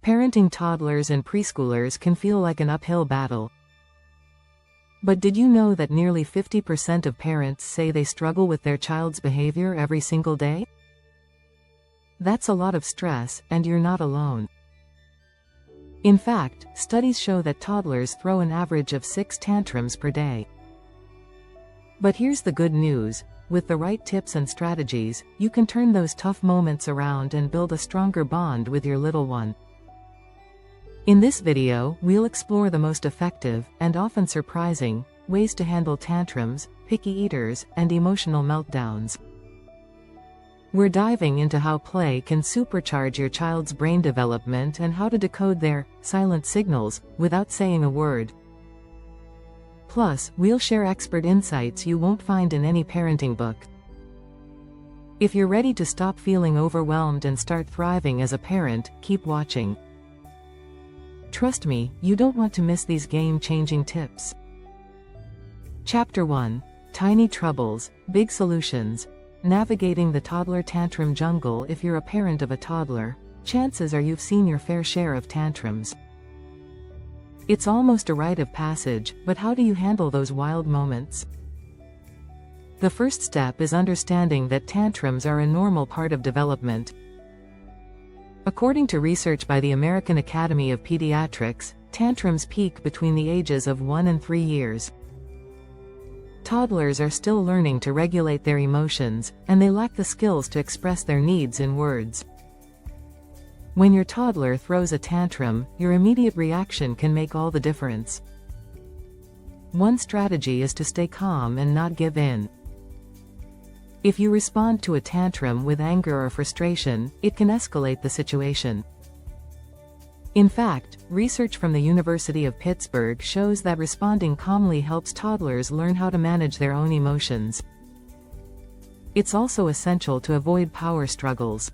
Parenting toddlers and preschoolers can feel like an uphill battle. But did you know that nearly 50% of parents say they struggle with their child's behavior every single day? That's a lot of stress, and you're not alone. In fact, studies show that toddlers throw an average of 6 tantrums per day. But here's the good news. With the right tips and strategies, you can turn those tough moments around and build a stronger bond with your little one. In this video, we'll explore the most effective, and often surprising, ways to handle tantrums, picky eaters, and emotional meltdowns. We're diving into how play can supercharge your child's brain development and how to decode their silent signals without saying a word. Plus, we'll share expert insights you won't find in any parenting book. If you're ready to stop feeling overwhelmed and start thriving as a parent, keep watching. Trust me, you don't want to miss these game-changing tips. Chapter 1. Tiny Troubles, Big Solutions. Navigating the toddler tantrum jungle. If you're a parent of a toddler, chances are you've seen your fair share of tantrums. It's almost a rite of passage, but how do you handle those wild moments? The first step is understanding that tantrums are a normal part of development. According to research by the American Academy of Pediatrics, tantrums peak between the ages of 1 and 3 years. Toddlers are still learning to regulate their emotions, and they lack the skills to express their needs in words. When your toddler throws a tantrum, your immediate reaction can make all the difference. One strategy is to stay calm and not give in. If you respond to a tantrum with anger or frustration, it can escalate the situation. In fact, research from the University of Pittsburgh shows that responding calmly helps toddlers learn how to manage their own emotions. It's also essential to avoid power struggles.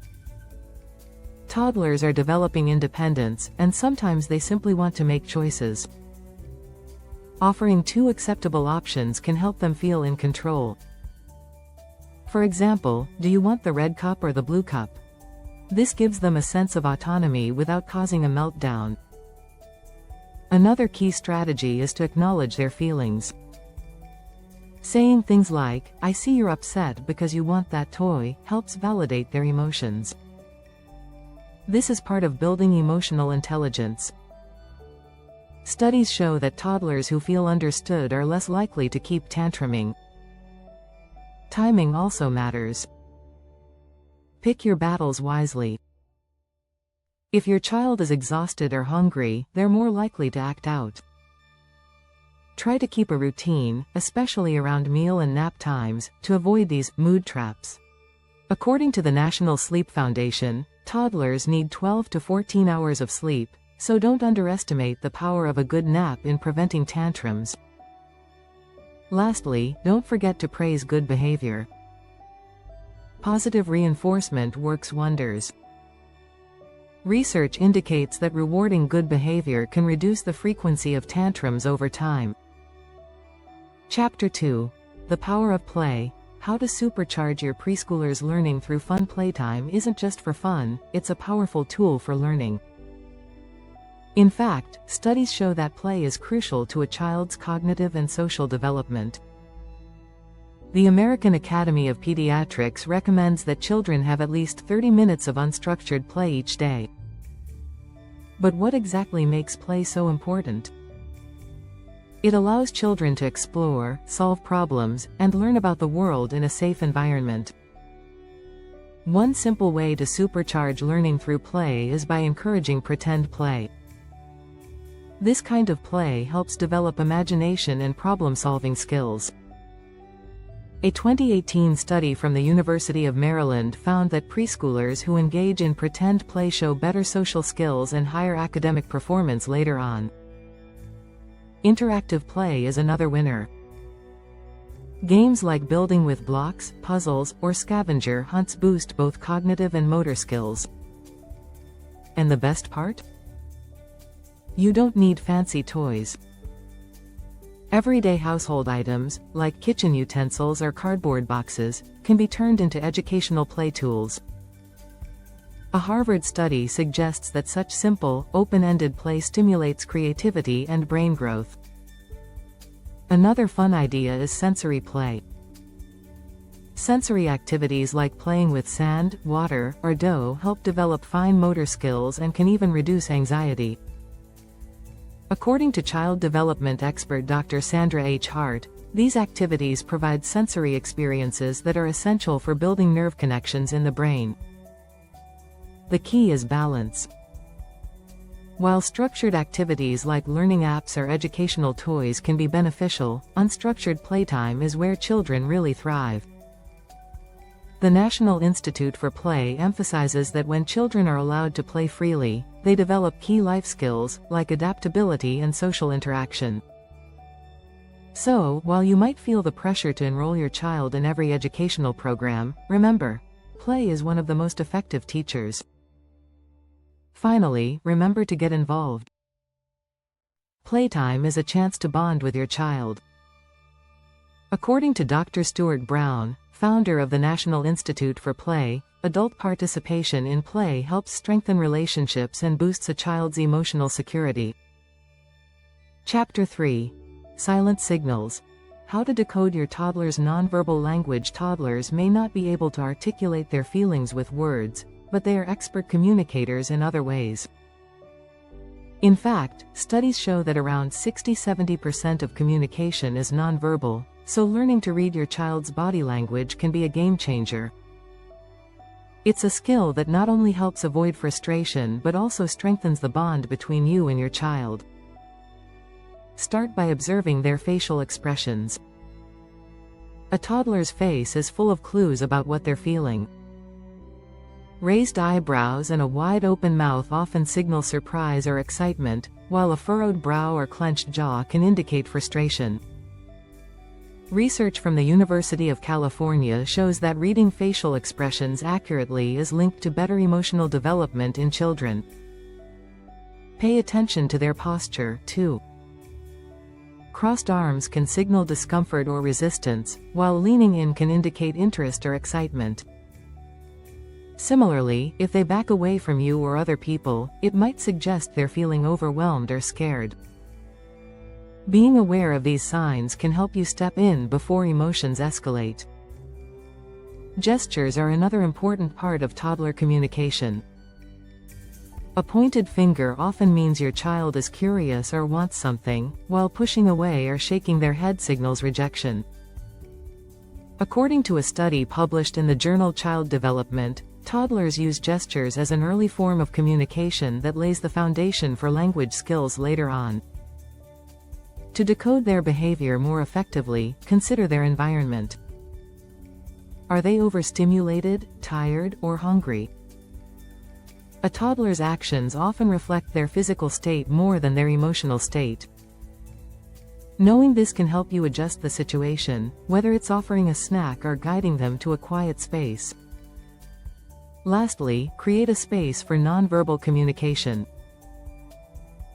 Toddlers are developing independence, and sometimes they simply want to make choices. Offering 2 acceptable options can help them feel in control. For example, do you want the red cup or the blue cup? This gives them a sense of autonomy without causing a meltdown. Another key strategy is to acknowledge their feelings. Saying things like, "I see you're upset because you want that toy," helps validate their emotions. This is part of building emotional intelligence. Studies show that toddlers who feel understood are less likely to keep tantruming. Timing also matters. Pick your battles wisely. If your child is exhausted or hungry, they're more likely to act out. Try to keep a routine, especially around meal and nap times, to avoid these mood traps. According to the National Sleep Foundation, toddlers need 12 to 14 hours of sleep, so don't underestimate the power of a good nap in preventing tantrums. Lastly, don't forget to praise good behavior. Positive reinforcement works wonders. Research indicates that rewarding good behavior can reduce the frequency of tantrums over time. Chapter 2. The Power of Play. How to supercharge your preschooler's learning through fun. Playtime isn't just for fun, it's a powerful tool for learning. In fact, studies show that play is crucial to a child's cognitive and social development. The American Academy of Pediatrics recommends that children have at least 30 minutes of unstructured play each day. But what exactly makes play so important? It allows children to explore, solve problems, and learn about the world in a safe environment. One simple way to supercharge learning through play is by encouraging pretend play. This kind of play helps develop imagination and problem-solving skills. A 2018 study from the University of Maryland found that preschoolers who engage in pretend play show better social skills and higher academic performance later on. Interactive play is another winner. Games like building with blocks, puzzles, or scavenger hunts boost both cognitive and motor skills. And the best part? You don't need fancy toys. Everyday household items, like kitchen utensils or cardboard boxes, can be turned into educational play tools. A Harvard study suggests that such simple, open-ended play stimulates creativity and brain growth. Another fun idea is sensory play. Sensory activities like playing with sand, water, or dough help develop fine motor skills and can even reduce anxiety. According to child development expert Dr. Sandra H. Hart, these activities provide sensory experiences that are essential for building nerve connections in the brain. The key is balance. While structured activities like learning apps or educational toys can be beneficial, unstructured playtime is where children really thrive. The National Institute for Play emphasizes that when children are allowed to play freely, they develop key life skills, like adaptability and social interaction. So, while you might feel the pressure to enroll your child in every educational program, remember, play is one of the most effective teachers. Finally, remember to get involved. Playtime is a chance to bond with your child. According to Dr. Stuart Brown, founder of the National Institute for Play, adult participation in play helps strengthen relationships and boosts a child's emotional security. Chapter 3. Silent Signals. How to decode your toddler's nonverbal language. Toddlers may not be able to articulate their feelings with words, but they are expert communicators in other ways. In fact, studies show that around 60–70% of communication is nonverbal, so learning to read your child's body language can be a game changer. It's a skill that not only helps avoid frustration but also strengthens the bond between you and your child. Start by observing their facial expressions. A toddler's face is full of clues about what they're feeling. Raised eyebrows and a wide-open mouth often signal surprise or excitement, while a furrowed brow or clenched jaw can indicate frustration. Research from the University of California shows that reading facial expressions accurately is linked to better emotional development in children. Pay attention to their posture, too. Crossed arms can signal discomfort or resistance, while leaning in can indicate interest or excitement. Similarly, if they back away from you or other people, it might suggest they're feeling overwhelmed or scared. Being aware of these signs can help you step in before emotions escalate. Gestures are another important part of toddler communication. A pointed finger often means your child is curious or wants something, while pushing away or shaking their head signals rejection. According to a study published in the journal Child Development, toddlers use gestures as an early form of communication that lays the foundation for language skills later on. To decode their behavior more effectively, consider their environment. Are they overstimulated, tired, or hungry? A toddler's actions often reflect their physical state more than their emotional state. Knowing this can help you adjust the situation, whether it's offering a snack or guiding them to a quiet space. Lastly, create a space for nonverbal communication.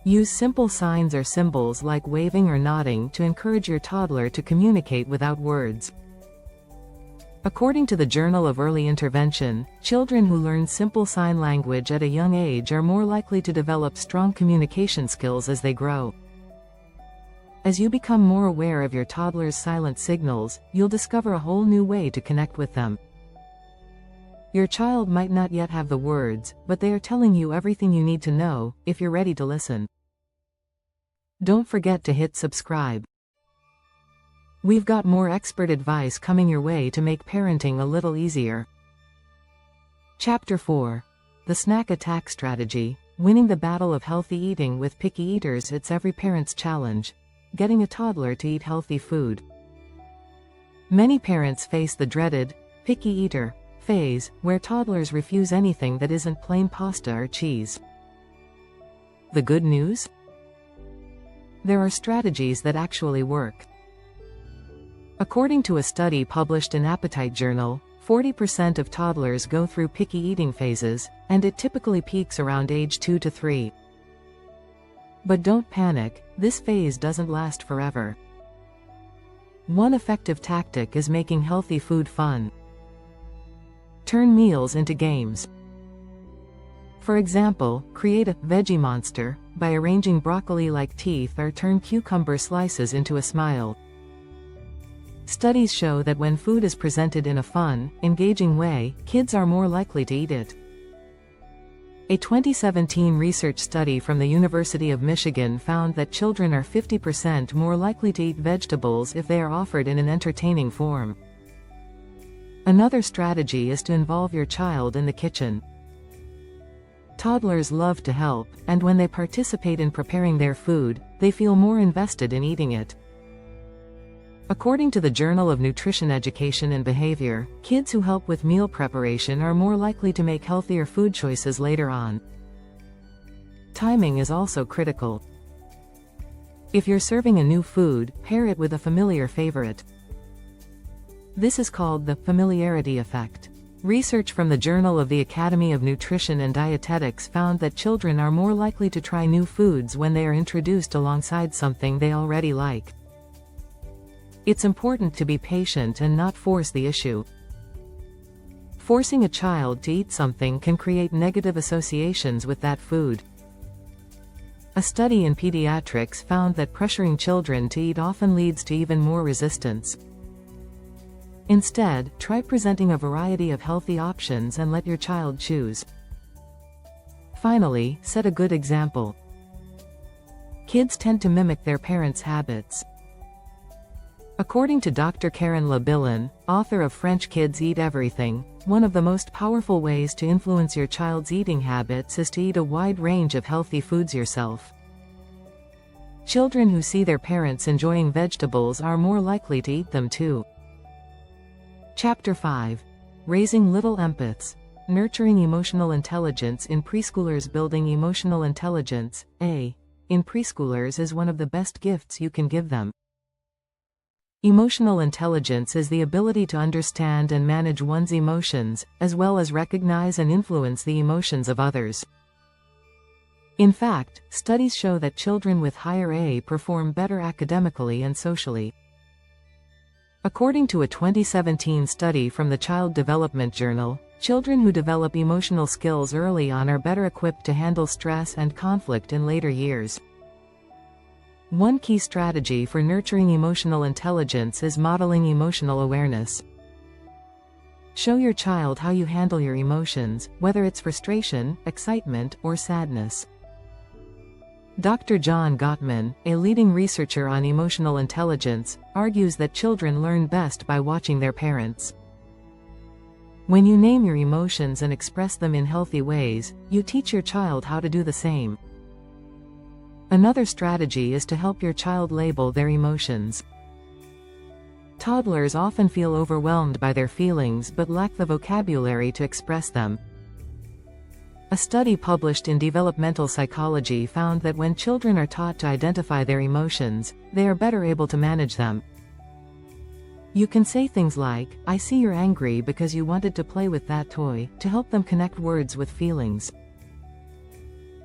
Use simple signs or symbols like waving or nodding to encourage your toddler to communicate without words. According to the Journal of Early Intervention, children who learn simple sign language at a young age are more likely to develop strong communication skills as they grow. As you become more aware of your toddler's silent signals, you'll discover a whole new way to connect with them. Your child might not yet have the words, but they are telling you everything you need to know, if you're ready to listen. Don't forget to hit subscribe. We've got more expert advice coming your way to make parenting a little easier. Chapter 4. The Snack Attack Strategy. Winning the battle of healthy eating with picky eaters. It's every parent's challenge. Getting a toddler to eat healthy food. Many parents face the dreaded, picky eater phase, where toddlers refuse anything that isn't plain pasta or cheese. The good news? There are strategies that actually work. According to a study published in Appetite Journal, 40% of toddlers go through picky eating phases, and it typically peaks around age 2 to 3. But don't panic, this phase doesn't last forever. One effective tactic is making healthy food fun. Turn meals into games. For example, create a veggie monster by arranging broccoli like teeth or turn cucumber slices into a smile. Studies show that when food is presented in a fun, engaging way, kids are more likely to eat it. A 2017 research study from the University of Michigan found that children are 50% more likely to eat vegetables if they are offered in an entertaining form. Another strategy is to involve your child in the kitchen. Toddlers love to help, and when they participate in preparing their food, they feel more invested in eating it. According to the Journal of Nutrition Education and Behavior, kids who help with meal preparation are more likely to make healthier food choices later on. Timing is also critical. If you're serving a new food, pair it with a familiar favorite. This is called the familiarity effect. Research from the Journal of the Academy of Nutrition and Dietetics found that children are more likely to try new foods when they are introduced alongside something they already like. It's important to be patient and not force the issue. Forcing a child to eat something can create negative associations with that food. A study in pediatrics found that pressuring children to eat often leads to even more resistance. Instead, try presenting a variety of healthy options and let your child choose. Finally, set a good example. Kids tend to mimic their parents' habits. According to Dr. Karen Labillin, author of French Kids Eat Everything, one of the most powerful ways to influence your child's eating habits is to eat a wide range of healthy foods yourself. Children who see their parents enjoying vegetables are more likely to eat them too. Chapter 5. Raising Little Empaths. Nurturing Emotional Intelligence in Preschoolers. Building emotional intelligence, in preschoolers is one of the best gifts you can give them. Emotional intelligence is the ability to understand and manage one's emotions, as well as recognize and influence the emotions of others. In fact, studies show that children with higher A perform better academically and socially. According to a 2017 study from the Child Development Journal, children who develop emotional skills early on are better equipped to handle stress and conflict in later years. One key strategy for nurturing emotional intelligence is modeling emotional awareness. Show your child how you handle your emotions, whether it's frustration, excitement, or sadness. Dr. John Gottman, a leading researcher on emotional intelligence, argues that children learn best by watching their parents. When you name your emotions and express them in healthy ways, you teach your child how to do the same. Another strategy is to help your child label their emotions. Toddlers often feel overwhelmed by their feelings but lack the vocabulary to express them. A study published in Developmental Psychology found that when children are taught to identify their emotions, they are better able to manage them. You can say things like, "I see you're angry because you wanted to play with that toy," to help them connect words with feelings.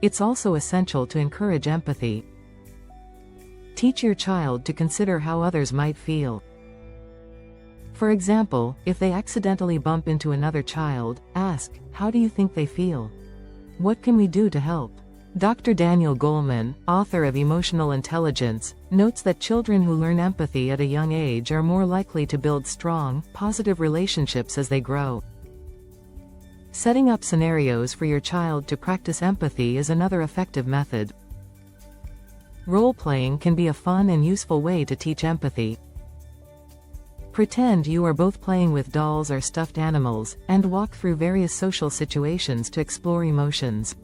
It's also essential to encourage empathy. Teach your child to consider how others might feel. For example, if they accidentally bump into another child, ask, "How do you think they feel? What can we do to help?" Dr. Daniel Goleman, author of Emotional Intelligence, notes that children who learn empathy at a young age are more likely to build strong, positive relationships as they grow. Setting up scenarios for your child to practice empathy is another effective method. Role-playing can be a fun and useful way to teach empathy. Pretend you are both playing with dolls or stuffed animals, and walk through various social situations to explore emotions.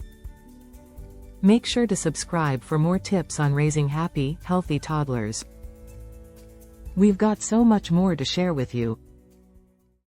Make sure to subscribe for more tips on raising happy, healthy toddlers. We've got so much more to share with you.